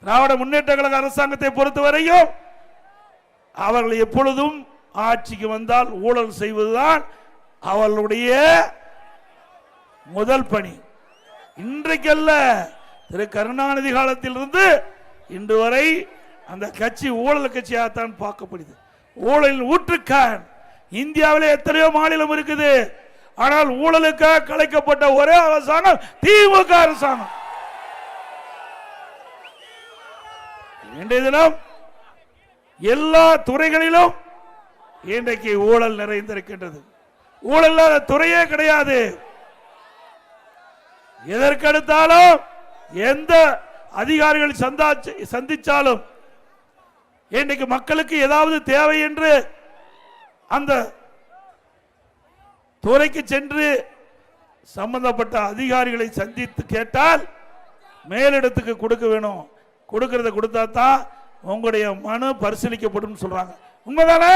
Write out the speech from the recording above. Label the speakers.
Speaker 1: திராவிட முன்னேற்ற கழக அரசாங்கத்தை பொறுத்தவரையும் அவர்கள் எப்பொழுதும் ஆட்சிக்கு வந்தால் ஊழல் செய்வதுதான் அவர்களுடைய முதல் பணி. இன்றைக்கல்ல, திரு கருணாநிதி காலத்திலிருந்து இன்று வரை அந்த கட்சி ஊழல் கட்சியாகத்தான் பார்க்கப்படுது. ஊழலின் ஊற்றுக்கான் இந்தியாவிலே எத்தனையோ மாநிலம் இருக்குது. ஆனால் ஊழலுக்காக கலைக்கப்பட்ட ஒரே அரசாங்கம் திமுக அரசாங்கம். இன்றைய தினம் எல்லா துறைகளிலும் இன்றைக்கு ஊழல் நிறைந்திருக்கின்றது. ஊழல் இல்லாத துறையே கிடையாது. எதற்கெடுத்தாலும் எந்த அதிகாரிகள் சந்திச்சாலும் இன்றைக்கு மக்களுக்கு ஏதாவது தேவை என்று அந்த துறைக்கு சென்று சம்பந்தப்பட்ட அதிகாரிகளை சந்தித்து கேட்டால் மேலிடத்துக்கு கொடுக்க வேணும். கொடுக்கறத கொடுத்தா தான் உங்களுடைய மனு பரிசீலிக்கப்படும் சொல்றாங்க. உண்மைதானே?